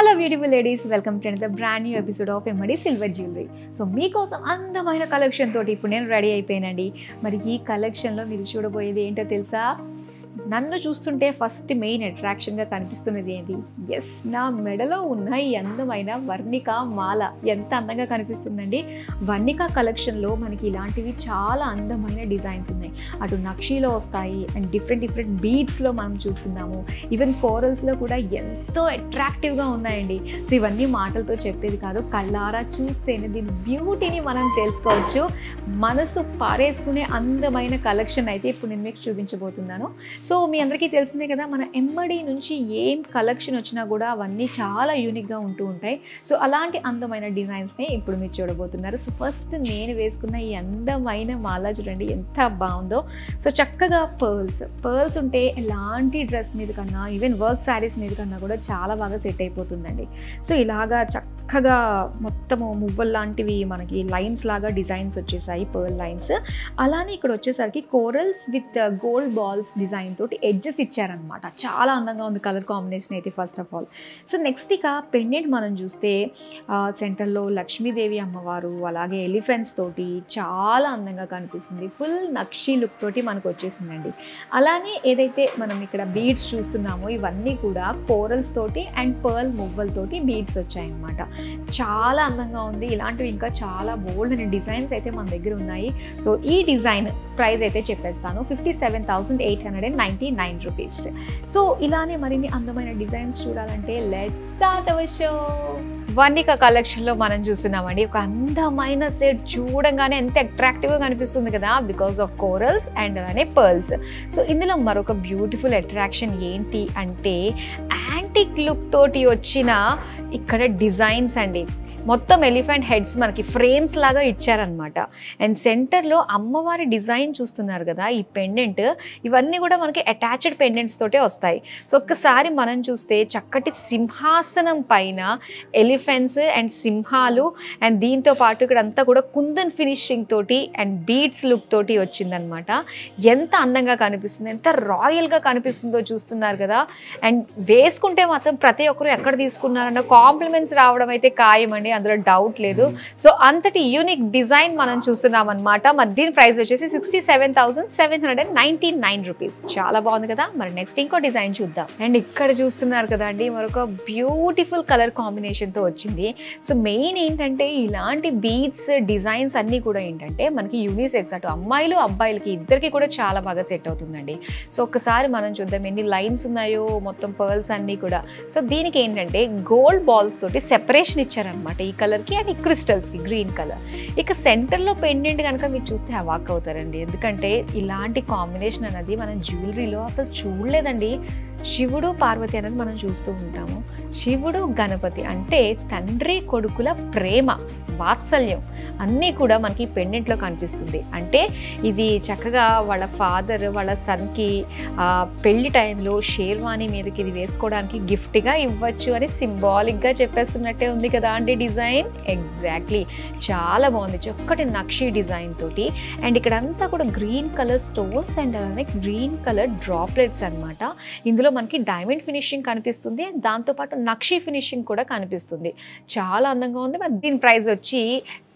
Hello beautiful ladies, welcome to the brand new episode of Emmadi silver jewellery. So మీకోసం అందమైన collection తోటి ఇప్పుడు నేను రెడీ అయిపోయానండి. మరి ఈ కలెక్షన్లో మీరు చూడబోయేది ఏంటో తెలుసా? నన్ను చూస్తుంటే ఫస్ట్ మెయిన్ అట్రాక్షన్గా కనిపిస్తున్నది ఏంటి? ఎస్, నా మెడలో ఉన్న ఈ అందమైన వర్ణిక మాల ఎంత అందంగా కనిపిస్తుందండి. వర్ణిక కలెక్షన్లో మనకి ఇలాంటివి చాలా అందమైన డిజైన్స్ ఉన్నాయి. అటు నక్షీలో వస్తాయి అండ్ డిఫరెంట్ బీడ్స్లో మనం చూస్తున్నాము. ఈవెన్ కోరల్స్లో కూడా ఎంతో అట్రాక్టివ్గా ఉన్నాయండి. సో ఇవన్నీ మాటలతో చెప్పేది కాదు, కళ్ళారా చూస్తేనే దీని బ్యూటీని మనం తెలుసుకోవచ్చు. మనసు పారేసుకునే అందమైన కలెక్షన్ అయితే ఇప్పుడు నేను మీకు చూపించబోతున్నాను. సో మీ అందరికీ తెలిసిందే కదా, మన ఎమ్మడి నుంచి ఏం కలెక్షన్ వచ్చినా కూడా అవన్నీ చాలా యూనిక్గా ఉంటూ ఉంటాయి. సో అలాంటి అందమైన డిజైన్స్ని ఇప్పుడు మీరు చూడబోతున్నారు. సో ఫస్ట్ నేను వేసుకున్న ఈ అందమైన మాల చూడండి ఎంత బాగుందో. సో చక్కగా పర్ల్స్ ఉంటే ఎలాంటి డ్రెస్ మీద కన్నా, ఈవెన్ వర్క్ శారీస్ మీద కన్నా కూడా చాలా బాగా సెట్ అయిపోతుందండి. సో ఇలాగా చక్కగా మొత్తము మువ్వల్ లాంటివి మనకి లైన్స్ లాగా డిజైన్స్ వచ్చేసాయి, పర్ల్ లైన్స్. అలానే ఇక్కడ వచ్చేసరికి corals with gold balls design తోటి ఎడ్జెస్ ఇచ్చారనమాట. చాలా అందంగా ఉంది కలర్ కాంబినేషన్ అయితే first of all. So next ఇక పెండెంట్ మనం చూస్తే సెంటర్లో లక్ష్మీదేవి అమ్మవారు, అలాగే ఎలిఫెంట్స్ తోటి చాలా అందంగా కనిపిస్తుంది. ఫుల్ నక్షీ లుక్ తోటి మనకు వచ్చేసిందండి. అలానే ఏదైతే మనం ఇక్కడ బీడ్స్ చూస్తున్నామో ఇవన్నీ కూడా కోరల్స్ తోటి అండ్ పర్ల్ మువ్వల్ తోటి బీడ్స్ వచ్చాయన్నమాట. చాలా అందంగా ఉంది. ఇలాంటివి ఇంకా చాలా బోల్డ్ అండ్ డిజైన్స్ అయితే మన దగ్గర ఉన్నాయి. సో ఈ డిజైన్ ప్రైస్ అయితే చెప్పేస్తాను, 57,899 రూపీస్. సో ఇలానే మరిన్ని అందమైన డిజైన్స్ చూడాలంటే let's start our show. Varnika కలెక్షన్లో మనం చూస్తున్నామండి ఒక అందమైన సెట్. చూడంగానే ఎంత అట్రాక్టివ్గా కనిపిస్తుంది కదా, బికాస్ ఆఫ్ కోరల్స్ అండ్ అలానే పర్ల్స్. సో ఇందులో మరొక బ్యూటిఫుల్ అట్రాక్షన్ ఏంటి అంటే యాంటిక్ లుక్ తోటి వచ్చిన ఇక్కడ డిజైన్స్ అండి. మొత్తం ఎలిఫెంట్ హెడ్స్ మనకి ఫ్రేమ్స్ లాగా ఇచ్చారనమాట. అండ్ సెంటర్లో అమ్మవారి డిజైన్ చూస్తున్నారు కదా, ఈ పెండెంట్ ఇవన్నీ కూడా మనకి అటాచ్డ్ పెండెంట్స్ తోటే వస్తాయి. సో ఒక్కసారి మనం చూస్తే చక్కటి సింహాసనం పైన ఎలిఫెంట్స్ అండ్ సింహాలు అండ్ దీంతో పాటు ఇక్కడ అంతా కూడా కుందన్ ఫినిషింగ్ తోటి అండ్ బీడ్స్ లుక్ తోటి వచ్చిందనమాట. ఎంత అందంగా కనిపిస్తుంది, ఎంత రాయల్గా కనిపిస్తుందో చూస్తున్నారు కదా. అండ్ వేసుకుంటే మాత్రం ప్రతి ఒక్కరు ఎక్కడ తీసుకున్నారన్న కాంప్లిమెంట్స్ రావడం అయితే ఖాయమండి, అందులో డౌట్ లేదు. సో అంతటి యూనిక్ డిజైన్ మనం చూస్తున్నాం అనమాట. మరి దీని ప్రైస్ వచ్చేసి 67,799 రూపీస్. చాలా బాగుంది కదా. మరి నెక్స్ట్ ఇంకో డిజైన్ చూద్దాం. అండ్ ఇక్కడ చూస్తున్నారు కదా అండి, మరొక బ్యూటిఫుల్ కలర్ కాంబినేషన్ తో వచ్చింది. సో మెయిన్ ఏంటంటే ఇలాంటి బీడ్స్ డిజైన్స్ అన్ని కూడా ఏంటంటే మనకి యూనిసెక్స్, అటు అమ్మాయిలు అబ్బాయిలకి ఇద్దరికి కూడా చాలా బాగా సెట్ అవుతుందండి. సో ఒక్కసారి మనం చూద్దాం ఎన్ని లైన్స్ ఉన్నాయో, మొత్తం పర్ల్స్ అన్ని కూడా. సో దీనికి ఏంటంటే గోల్డ్ బాల్స్ తోటి సెపరేషన్ ఇచ్చారనమాట, ఈ కలర్కి అండ్ ఈ క్రిస్టల్స్కి గ్రీన్ కలర్. ఇక సెంటర్లో పెండెంట్ కనుక మీరు చూస్తే అవాక్ అవుతారండి, ఎందుకంటే ఇలాంటి కాంబినేషన్ అనేది మనం జ్యువెలరీలో అసలు చూడలేదండి. శివుడు పార్వతి అనేది మనం చూస్తూ ఉంటాము. శివుడు గణపతి అంటే తండ్రి కొడుకుల ప్రేమ, వాత్సల్యం అన్నీ కూడా మనకి పెండెంట్లో కనిపిస్తుంది. అంటే ఇది చక్కగా వాళ్ళ ఫాదర్ వాళ్ళ సన్కి పెళ్లి టైంలో షేర్వాణి మీదకి ఇది వేసుకోవడానికి గిఫ్ట్గా ఇవ్వచ్చు అని సింబాలిక్గా చెప్పేస్తున్నట్టే ఉంది కదా అండి డిజైన్. ఎగ్జాక్ట్లీ, చాలా బాగుంది. చక్కటి నక్షి డిజైన్ తోటి అండ్ ఇక్కడ అంతా కూడా గ్రీన్ కలర్ స్టోన్స్ అండ్ అలానే గ్రీన్ కలర్ డ్రాప్లెట్స్ అనమాట. ఇందులో మనకి డైమండ్ ఫినిషింగ్ కనిపిస్తుంది, దాంతోపాటు నక్షి ఫినిషింగ్ కూడా కనిపిస్తుంది. చాలా అందంగా ఉంది. మరి దీని ప్రైస్ వచ్చి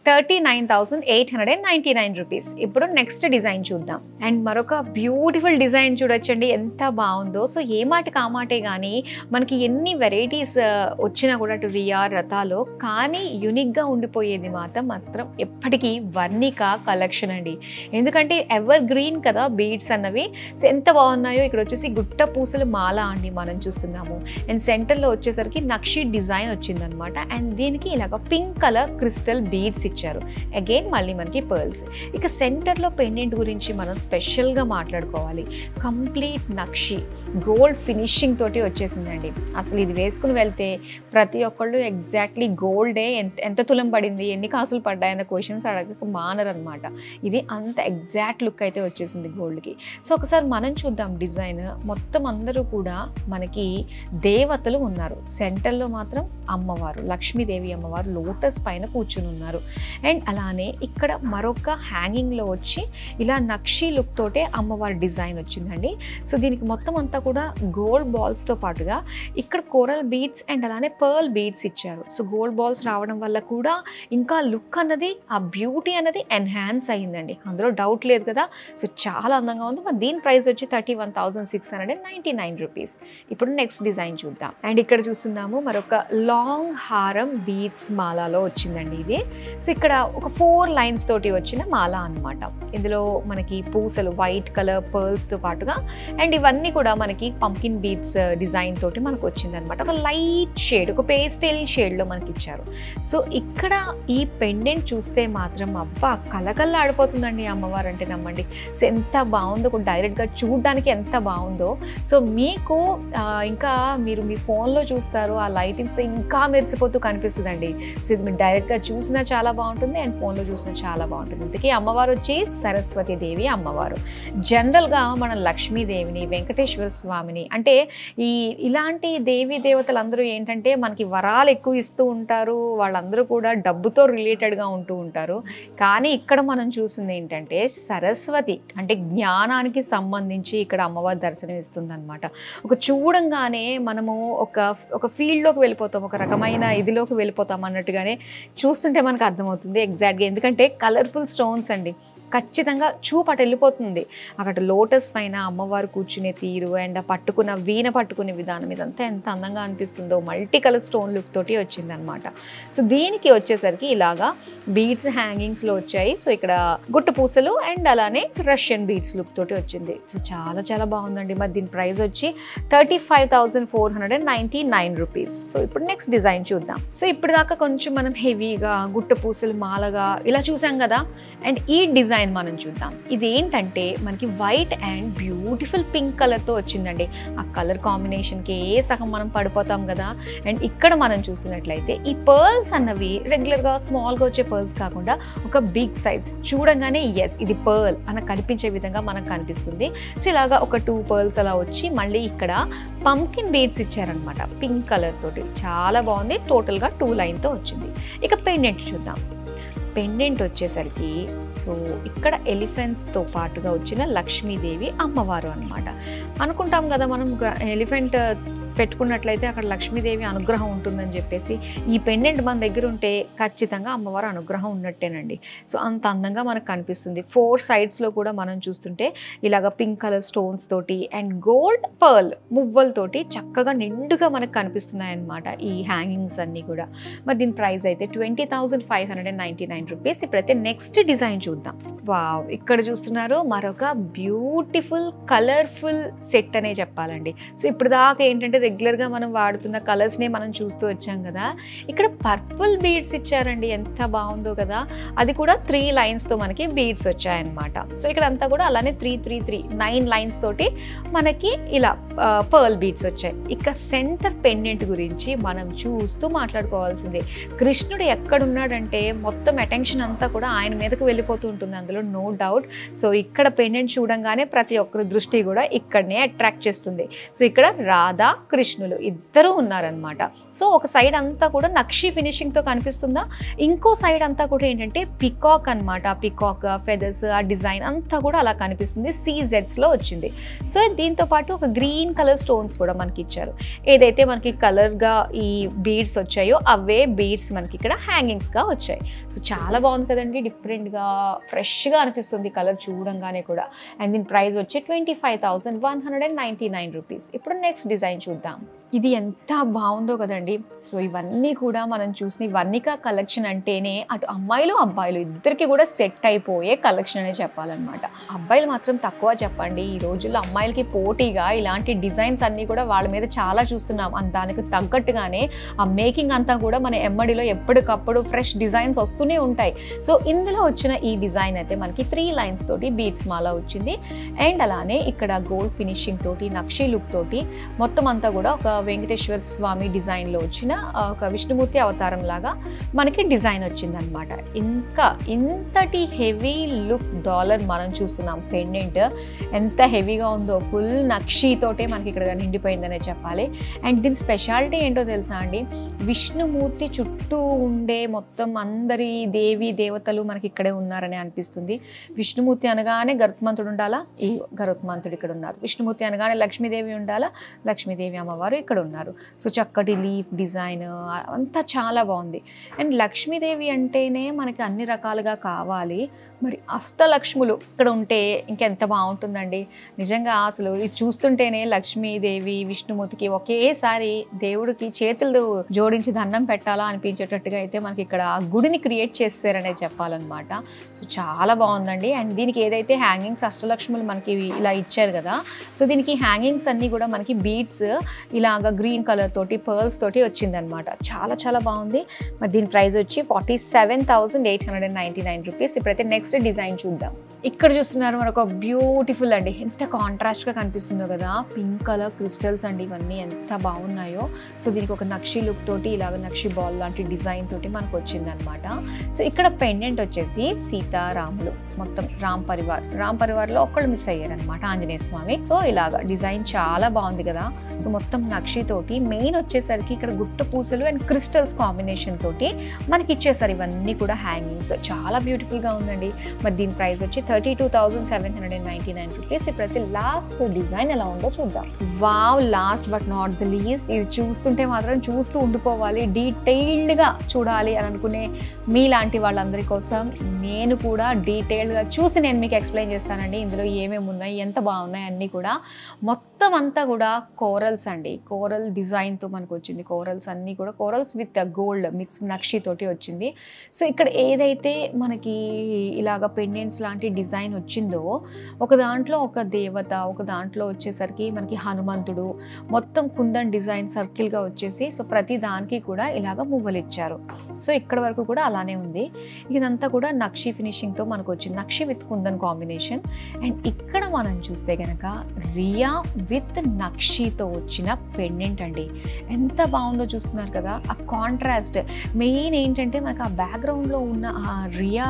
39,899 రూపీస్. ఇప్పుడు నెక్స్ట్ డిజైన్ చూద్దాం. అండ్ మరొక బ్యూటిఫుల్ డిజైన్ చూడొచ్చండి, ఎంత బాగుందో. సో ఏ మాటకి ఆ మాటే కానీ మనకి ఎన్ని వెరైటీస్ వచ్చినా కూడా అటు రియా రథాలో కానీ యూనిక్గా ఉండిపోయేది మాత్రం ఎప్పటికీ వర్ణిక కలెక్షన్ అండి. ఎందుకంటే ఎవర్ గ్రీన్ కదా బీడ్స్ అన్నవి. సో ఎంత బాగున్నాయో. ఇక్కడ వచ్చేసి గుట్ట పూసల మాల అండి మనం చూస్తున్నాము. అండ్ సెంటర్లో వచ్చేసరికి నక్షి డిజైన్ వచ్చిందనమాట. అండ్ దీనికి ఇలాగ పింక్ కలర్ క్రిస్టల్ బీడ్స్ ఇచ్చారు. అగైన్ మళ్ళీ మనకి పర్ల్స్. ఇక సెంటర్లో పెండెంట్ గురించి మనం స్పెషల్గా మాట్లాడుకోవాలి. కంప్లీట్ నక్షి గోల్డ్ ఫినిషింగ్ తోటి వచ్చేసిందండి. అసలు ఇది వేసుకుని వెళ్తే ప్రతి ఒక్కళ్ళు ఎగ్జాక్ట్లీ గోల్డే ఎంత తులం పడింది, ఎన్ని కాసులు పడ్డాయన్న క్వశ్చన్స్ అడగక మానరనమాట. ఇది అంత ఎగ్జాక్ట్ లుక్ అయితే వచ్చేసింది గోల్డ్కి. సో ఒకసారి మనం చూద్దాం డిజైన్. మొత్తం అందరూ కూడా మనకి దేవతలు ఉన్నారు. సెంటర్లో మాత్రం అమ్మవారు, లక్ష్మీదేవి అమ్మవారు లోటస్ పైన కూర్చుని ఉన్నారు. అండ్ అలానే ఇక్కడ మరొక హ్యాంగింగ్లో వచ్చి ఇలా నక్షి లుక్ తోటే అమ్మవారి డిజైన్ వచ్చిందండి. సో దీనికి మొత్తం అంతా కూడా గోల్డ్ బాల్స్తో పాటుగా ఇక్కడ కోరల్ బీడ్స్ అండ్ అలానే పర్ల్ బీడ్స్ ఇచ్చారు. సో గోల్డ్ బాల్స్ రావడం వల్ల కూడా ఇంకా లుక్ అన్నది, ఆ బ్యూటీ అన్నది ఎన్హాన్స్ అయ్యిందండి, అందులో డౌట్ లేదు కదా. సో చాలా అందంగా ఉంది. మరి దీని ప్రైస్ వచ్చి 31,699 రూపీస్. ఇప్పుడు నెక్స్ట్ డిజైన్ చూద్దాం. అండ్ ఇక్కడ చూస్తున్నాము మరొక లాంగ్ హారం బీడ్స్ మాలలో వచ్చిందండి ఇది. సో ఇక్కడ ఒక 4 లైన్స్ తోటి వచ్చిన మాల అన్నమాట. ఇందులో మనకి పూసలు వైట్ కలర్ పర్ల్స్తో పాటుగా అండ్ ఇవన్నీ కూడా మనకి పంకిన్ బీడ్స్ డిజైన్ తోటి మనకు వచ్చిందనమాట. ఒక లైట్ షేడ్, ఒక పేస్టల్ షేడ్లో మనకి ఇచ్చారు. సో ఇక్కడ ఈ పెండెంట్ చూస్తే మాత్రం అబ్బా కలకల్లా ఆడిపోతుందండి అమ్మవారు అంటే, నమ్మండి. సో ఎంత బాగుందో, డైరెక్ట్గా చూడడానికి ఎంత బాగుందో. సో మీకు ఇంకా మీరు మీ ఫోన్లో చూస్తారు, ఆ లైటింగ్స్తో ఇంకా మెరిసిపోతూ కనిపిస్తుందండి. సో ఇది మీరు డైరెక్ట్గా చూసినా చాలా బాగుంటుంది అండ్ ఫోన్లో చూసినా చాలా బాగుంటుంది. ఇంతకీ అమ్మవారు వచ్చి సరస్వతి దేవి అమ్మవారు. జనరల్గా మన లక్ష్మీదేవిని, వెంకటేశ్వర స్వామిని అంటే ఇలాంటి దేవీ దేవతలు అందరూ ఏంటంటే మనకి వరాలు ఎక్కువ ఇస్తూ ఉంటారు, వాళ్ళందరూ కూడా డబ్బుతో రిలేటెడ్గా ఉంటూ ఉంటారు. కానీ ఇక్కడ మనం చూసింది ఏంటంటే సరస్వతి అంటే జ్ఞానానికి సంబంధించి ఇక్కడ అమ్మవారి దర్శనం ఇస్తుంది అనమాట. ఒక చూడంగానే మనము ఒక ఫీల్డ్లోకి వెళ్ళిపోతాం, ఒక రకమైన ఇదిలోకి వెళ్ళిపోతాం అన్నట్టుగానే చూస్తుంటే మనకు అర్థమవుతుంది ఎగ్జాక్ట్గా. ఎందుకంటే కలర్ఫుల్ స్టోన్స్ అండి, ఖచ్చితంగా చూపు అటు వెళ్ళిపోతుంది. అక్కడ లోటస్ పైన అమ్మవారు కూర్చునే తీరు అండ్ పట్టుకున్న వీణ పట్టుకునే విధానం ఇదంతా ఎంత అందంగా అనిపిస్తుందో, మల్టీ కలర్ స్టోన్ లుక్ తోటి వచ్చిందనమాట. సో దీనికి వచ్చేసరికి ఇలాగా బీడ్స్ హ్యాంగింగ్స్లో వచ్చాయి. సో ఇక్కడ గుట్టు పూసలు అండ్ అలానే రష్యన్ బీడ్స్ లుక్ తోటి వచ్చింది. సో చాలా చాలా బాగుందండి. మరి దీని ప్రైస్ వచ్చి 35,499 రూపీస్. సో ఇప్పుడు నెక్స్ట్ డిజైన్ చూద్దాం. సో ఇప్పుడు దాకా కొంచెం మనం హెవీగా గుట్టు పూసలు మాలగా ఇలా చూసాం కదా. అండ్ ఈ డిజైన్ మనం చూద్దాం. ఇది ఏంటంటే మనకి వైట్ అండ్ బ్యూటిఫుల్ పింక్ కలర్తో వచ్చిందండి. ఆ కలర్ కాంబినేషన్కి సగం మనం పడిపోతాం కదా. అండ్ ఇక్కడ మనం చూసినట్లయితే ఈ పర్ల్స్ అన్నవి రెగ్యులర్గా స్మాల్గా వచ్చే పర్ల్స్ కాకుండా ఒక బిగ్ సైజ్, చూడంగానే ఎస్ ఇది పర్ల్ అని కనిపించే విధంగా మనకు కనిపిస్తుంది. సో ఇలాగా ఒక 2 పర్ల్స్ అలా వచ్చి మళ్ళీ ఇక్కడ పంకిన్ బీడ్స్ ఇచ్చారనమాట పింక్ కలర్ తోటి. చాలా బాగుంది. టోటల్గా 2 లైన్తో వచ్చింది. ఇక పెండెంట్ చూద్దాం. పెండెంట్ వచ్చేసరికి సో ఇక్కడ ఎలిఫెంట్స్తో పాటుగా వచ్చిన లక్ష్మీదేవి అమ్మవారు అనమాట. అనుకుంటాం కదా మనం ఎలిఫెంట్ పెట్టుకున్నట్లయితే అక్కడ లక్ష్మీదేవి అనుగ్రహం ఉంటుందని చెప్పేసి, ఈ పెండెంట్ మన దగ్గర ఉంటే ఖచ్చితంగా అమ్మవారు అనుగ్రహం ఉన్నట్టేనండి. సో అంత అందంగా మనకు కనిపిస్తుంది. 4 సైడ్స్లో కూడా మనం చూస్తుంటే ఇలాగ పింక్ కలర్ స్టోన్స్ తోటి అండ్ గోల్డ్ పర్ల్ మువ్వలతోటి చక్కగా నిండుగా మనకు కనిపిస్తున్నాయి అన్నమాట ఈ హ్యాంగింగ్స్ అన్నీ కూడా. మరి దీని ప్రైస్ అయితే 20,599 రూపీస్. ఇప్పుడైతే నెక్స్ట్ డిజైన్ చూద్దాం. వావ్, ఇక్కడ చూస్తున్నారు మరొక బ్యూటిఫుల్ కలర్ఫుల్ సెట్ అనే చెప్పాలండి. సో ఇప్పుడు దాకా ఏంటంటే రెగ్యులర్గా మనం వాడుతున్న కలర్స్నే మనం చూస్తూ వచ్చాం కదా. ఇక్కడ పర్పుల్ బీడ్స్ ఇచ్చారండి, ఎంత బాగుందో కదా. అది కూడా 3 లైన్స్తో మనకి బీడ్స్ వచ్చాయన్నమాట. సో ఇక్కడ అంతా కూడా అలానే 9 లైన్స్ తోటి మనకి ఇలా పర్ల్ బీడ్స్ వచ్చాయి. ఇక సెంటర్ పెండెంట్ గురించి మనం చూస్తూ మాట్లాడుకోవాల్సిందే. కృష్ణుడు ఎక్కడున్నాడంటే మొత్తం అటెన్షన్ అంతా కూడా ఆయన మీదకు వెళ్ళిపోతూ ఉంటుంది, అందులో నో డౌట్. సో ఇక్కడ పెండెంట్ చూడంగానే ప్రతి ఒక్కరి దృష్టి కూడా ఇక్కడనే అట్రాక్ట్ చేస్తుంది. సో ఇక్కడ రాధా కృష్ణులు ఇద్దరు ఉన్నారనమాట. సో ఒక సైడ్ అంతా కూడా నక్షి ఫినిషింగ్తో కనిపిస్తుందా, ఇంకో సైడ్ అంతా కూడా ఏంటంటే పికాక్ అనమాట. పికాక్ ఫెదర్స్ ఆ డిజైన్ అంతా కూడా అలా కనిపిస్తుంది. CZస్లో వచ్చింది. సో దీంతో పాటు ఒక గ్రీన్ కలర్ స్టోన్స్ కూడా మనకి ఇచ్చారు. ఏదైతే మనకి కలర్గా ఈ బీడ్స్ వచ్చాయో అవే బీడ్స్ మనకి ఇక్కడ హ్యాంగింగ్స్గా వచ్చాయి. సో చాలా బాగుంది కదండి, డిఫరెంట్గా ఫ్రెష్గా అనిపిస్తుంది కలర్ చూడంగానే కూడా. అండ్ దీని ప్రైస్ వచ్చి 25,199 రూపీస్. ఇప్పుడు నెక్స్ట్ డిజైన్ చూద్దాం. ఇది ఎంత బాగుందో కదండి. సో ఇవన్నీ కూడా మనం చూసిన వర్ణిక కలెక్షన్ అంటేనే అటు అమ్మాయిలు అబ్బాయిలు ఇద్దరికి కూడా సెట్ అయిపోయే కలెక్షన్ అనే చెప్పాలన్నమాట. అబ్బాయిలు మాత్రం తక్కువ చెప్పండి. ఈ రోజుల్లో అమ్మాయిలకి పోటీగా ఇలాంటి డిజైన్స్ అన్నీ కూడా వాళ్ళ మీద చాలా చూస్తున్నాం. దానికి తగ్గట్టుగానే ఆ మేకింగ్ అంతా కూడా మన ఎమ్మడిలో ఎప్పటికప్పుడు ఫ్రెష్ డిజైన్స్ వస్తూనే ఉంటాయి. సో ఇందులో వచ్చిన ఈ డిజైన్ అయితే మనకి 3 లైన్స్ తోటి బీడ్స్ మాల వచ్చింది. అండ్ అలానే ఇక్కడ గోల్డ్ ఫినిషింగ్ తోటి నక్షి లుక్ తోటి మొత్తం అంతా కూడా ఒక వెంకటేశ్వర స్వామి డిజైన్లో వచ్చిన ఒక విష్ణుమూర్తి అవతారం లాగా మనకి డిజైన్ వచ్చిందనమాట. ఇంకా ఇంతటి హెవీ లుక్ డాలర్ మనం చూస్తున్నాం. పెండెంట్ ఎంత హెవీగా ఉందో, ఫుల్ నక్షీతోటే మనకి ఇక్కడ నిండిపోయిందనే చెప్పాలి. అండ్ దీని స్పెషాలిటీ ఏంటో తెలుసా అండి, విష్ణుమూర్తి చుట్టూ ఉండే మొత్తం అందరి దేవి దేవతలు మనకి ఇక్కడే ఉన్నారని అనిపిస్తుంది. విష్ణుమూర్తి అనగానే గరుత్మంతుడు ఉండాలా, ఈ గరుత్మంతుడు ఇక్కడ ఉన్నారు. విష్ణుమూర్తి అనగానే లక్ష్మీదేవి ఉండాలా, లక్ష్మీదేవి అమ్మవారు ఇక్కడ ఉన్నారు. సో చక్కటి లీఫ్ డిజైన్ అంతా చాలా బాగుంది. అండ్ లక్ష్మీదేవి అంటేనే మనకి అన్ని రకాలుగా కావాలి, మరి అష్టలక్ష్ములు ఇక్కడ ఉంటే ఇంకెంత బాగుంటుందండి. నిజంగా అసలు ఇది చూస్తుంటేనే లక్ష్మీదేవి విష్ణుమూర్తికి ఒకేసారి దేవుడికి చేతులు జోడించి దండం పెట్టాలా అనిపించేటట్టుగా అయితే మనకి ఇక్కడ ఆ గుడిని క్రియేట్ చేస్తారనే చెప్పాలన్నమాట. సో చాలా బాగుందండి. అండ్ దీనికి ఏదైతే హ్యాంగింగ్స్ అష్టలక్ష్ములు మనకి ఇలా ఇచ్చారు కదా, సో దీనికి హ్యాంగింగ్స్ అన్నీ కూడా మనకి బీడ్స్ ఇలాగా గ్రీన్ కలర్ తోటి పర్ల్స్ తోటి వచ్చిందనమాట. చాలా చాలా బాగుంది. మరి దీని ప్రైస్ వచ్చి 47,899 రూపీస్. ఇప్పుడైతే నెక్స్ట్ డిజైన్ చూద్దాం. ఇక్కడ చూస్తున్నారు మనకు బ్యూటిఫుల్ అండి, ఎంత కాంట్రాస్ట్గా కనిపిస్తుందో కదా, పింక్ కలర్ క్రిస్టల్స్ అండి, ఇవన్నీ ఎంత బాగున్నాయో. సో దీనికి ఒక నక్షి లుక్ తోటి ఇలాగ నక్షి బాల్ లాంటి డిజైన్ తోటి మనకు వచ్చిందనమాట. సో ఇక్కడ పెండెంట్ వచ్చేసి సీతారాములు, మొత్తం రామ్ పరివార్లో ఒక్కళ్ళు మిస్ అయ్యారనమాట, ఆంజనేయ స్వామి. సో ఇలాగా డిజైన్ చాలా బాగుంది కదా. సో మొత్తం నక్షి తోటి మెయిన్ వచ్చేసరికి ఇక్కడ గుట్ట పూసలు అండ్ క్రిస్టల్స్ కాంబినేషన్ తోటి మనకి ఇచ్చేసారు. ఇవన్నీ కూడా హ్యాంగింగ్స్ చాలా బ్యూటిఫుల్గా ఉందండి. మరి దీని ప్రైస్ వచ్చి 32,799 రూపీస్. ఇప్పుడైతే లాస్ట్ డిజైన్ ఎలా ఉందో చూద్దాం. Wow, last but not the least, ఇది చూస్తుంటే మాత్రం చూస్తూ ఉండిపోవాలి, డీటెయిల్డ్గా చూడాలి అని అనుకునే మీలాంటి వాళ్ళందరి కోసం నేను కూడా డీటెయిల్డ్గా చూసి నేను మీకు ఎక్స్ప్లెయిన్ చేస్తానండి. ఇందులో ఏమేమి ఉన్నాయి, ఎంత బాగున్నాయి అన్నీ కూడా. మొత్తం అంతా కూడా కోరల్స్ అండి, కోరల్ డిజైన్తో మనకు వచ్చింది. కోరల్స్ అన్నీ కూడా కోరల్స్ విత్ గోల్డ్ మిక్స్ నక్షి తోటి వచ్చింది. సో ఇక్కడ ఏదైతే మనకి ఇలాగ పెండెంట్స్ లాంటి డిజైన్ వచ్చిందో, ఒక దాంట్లో ఒక దేవత, ఒక దాంట్లో వచ్చేసరికి మనకి హనుమంతుడు, మొత్తం కుందన్ డిజైన్ సర్కిల్గా వచ్చేసి, సో ప్రతి దానికి కూడా ఇలాగ మువ్వలు ఇచ్చారు. సో ఇక్కడ వరకు కూడా అలానే ఉంది. ఇదంతా కూడా నక్షి ఫినిషింగ్తో మనకు వచ్చింది, నక్షి విత్ కుందన్ కాంబినేషన్. అండ్ ఇక్కడ మనం చూస్తే కనుక రియా విత్ నక్షితో వచ్చిన పెండెంట్ అండి, ఎంత బాగుందో చూస్తున్నారు కదా. ఆ కాంట్రాస్ట్ మెయిన్ ఏంటంటే మనకు ఆ బ్యాక్గ్రౌండ్లో ఉన్న ఆ రియా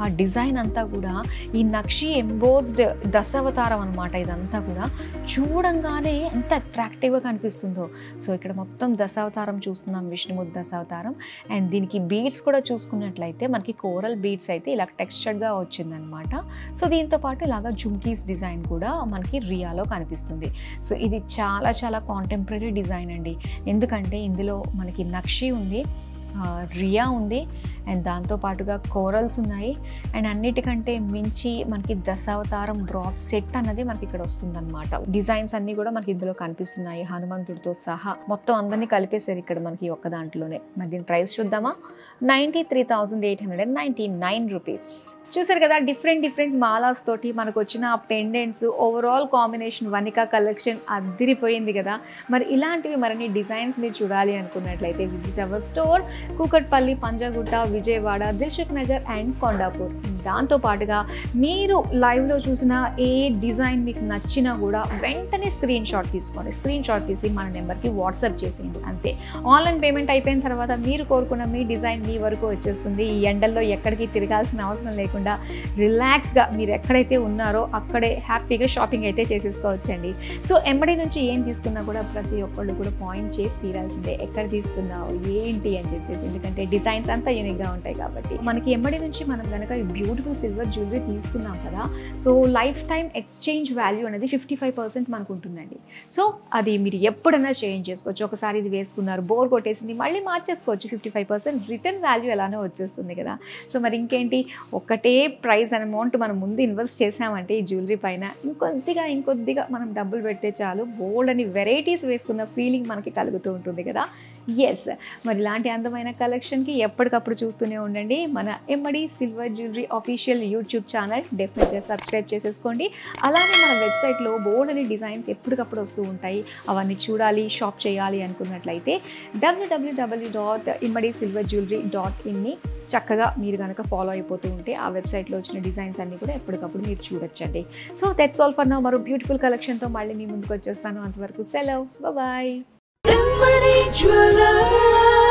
ఆ డిజైన్ అంతా కూడా ఈ నక్షి ఎంబోజ్డ్ దశావతారం అనమాట. ఇదంతా కూడా చూడంగానే ఎంత అట్రాక్టివ్గా కనిపిస్తుందో. సో ఇక్కడ మొత్తం దశావతారం చూస్తున్నాం, విష్ణుమూర్తి దశావతారం. అండ్ దీనికి బీడ్స్ కూడా చూసుకున్నట్లయితే మనకి కోరల్ బీడ్స్ అయితే ఇలా టెక్స్చర్డ్గా వచ్చిందనమాట. సో దీంతో పాటు ఇలాగా జుమ్కీస్ డిజైన్ కూడా మనకి రియాలో కనిపిస్తుంది. సో ఇది చాలా చాలా కాంటెంపరీ డిజైన్ అండి, ఎందుకంటే ఇందులో మనకి నక్షి ఉంది, రియా ఉంది, అండ్ దాంతోపాటుగా కోరల్స్ ఉన్నాయి. అండ్ అన్నిటికంటే మించి మనకి దశావతారం బ్రాడ్ సెట్ అన్నది మనకి ఇక్కడ వస్తుందన్నమాట. డిజైన్స్ అన్నీ కూడా మనకి ఇందులో కనిపిస్తున్నాయి, హనుమంతుడితో సహా మొత్తం అందరినీ కలిపేశారు ఇక్కడ మనకి ఒక్క దాంట్లోనే. మరి దీని ప్రైస్ చూద్దామా, 93,899 రూపీస్. చూసారు కదా, డిఫరెంట్ మాలాస్ తోటి మనకు వచ్చిన పెండెంట్స్, ఓవరాల్ కాంబినేషన్ వనికా కలెక్షన్ అదిరిపోయింది కదా. మరి ఇలాంటివి మరిన్ని డిజైన్స్ మీరు చూడాలి అనుకున్నట్లయితే visit our store, Kukatpally, Panjagutta, Vijayawada, Dilsukh Nagar and Kondapur. దాంతోపాటుగా మీరు లైవ్లో చూసిన ఏ డిజైన్ మీకు నచ్చినా కూడా వెంటనే స్క్రీన్ షాట్ తీసుకోండి. స్క్రీన్ షాట్ తీసి మన నెంబర్కి వాట్సాప్ చేసేయండి, అంతే. ఆన్లైన్ పేమెంట్ అయిపోయిన తర్వాత మీరు కోరుకున్న మీ డిజైన్ మీ వరకు వచ్చేస్తుంది. ఈ ఎండల్లో ఎక్కడికి తిరగాల్సిన అవసరం లేకుండా రిలాక్స్గా మీరు ఎక్కడైతే ఉన్నారో అక్కడే హ్యాపీగా షాపింగ్ అయితే చేసేసుకోవచ్చండి. సో ఎంబడి నుంచి ఏం తీసుకున్నా కూడా ప్రతి ఒక్కళ్ళు కూడా పాయింట్ చేసి తీరాల్సిందే, ఎక్కడ తీసుకున్నావు ఏంటి అని చెప్పేసి, ఎందుకంటే డిజైన్స్ అంతా యూనిక్గా ఉంటాయి కాబట్టి. మనకి ఎంబడి నుంచి మనం కనుక బ్యూటిఫుల్ సిల్వర్ జ్యువెలరీ తీసుకున్నాం కదా, so life time exchange value అనేది 55% మనకు ఉంటుందండి. సో అది మీరు ఎప్పుడైనా చేంజ్ చేసుకోవచ్చు. ఒకసారి ఇది వేసుకున్నారు, బోర్ కొట్టేసింది, మళ్ళీ మార్చేసుకోవచ్చు. 55% రిటర్న్ వాల్యూ ఎలానో వచ్చేస్తుంది కదా. సో మరి ఇంకేంటి, ఒక్కటే ప్రైస్ అమౌంట్ మనం ముందు ఇన్వెస్ట్ చేసామంటే ఈ జ్యువెలరీ పైన ఇంకొద్దిగా మనం డబ్బులు పెడితే చాలు, బోల్డ్ అని వెరైటీస్ వేసుకున్న ఫీలింగ్ మనకి కలుగుతూ ఉంటుంది కదా. ఎస్, మరి ఇలాంటి అందమైన కలెక్షన్కి ఎప్పటికప్పుడు చూస్తూనే ఉండండి మన Emmadi silver jewellery official YouTube channel. డెఫినెట్గా సబ్స్క్రైబ్ చేసేసుకోండి. అలానే మన వెబ్సైట్లో బోల్డ్ అని డిజైన్స్ ఎప్పటికప్పుడు వస్తూ ఉంటాయి, అవన్నీ చూడాలి, షాప్ చేయాలి అనుకున్నట్లయితే www.immadisilverjewelry.in చక్కగా మీరు కనుక ఫాలో అయిపోతూ ఉంటే ఆ వెబ్సైట్లో వచ్చిన డిజైన్స్ అన్నీ కూడా ఎప్పటికప్పుడు మీరు చూడొచ్చండి. So that's all for now. మరో బ్యూటిఫుల్ కలెక్షన్తో మళ్ళీ మీ ముందుకు వచ్చేస్తాను. అంతవరకు సెలవ్, బాయ్. Jewelers.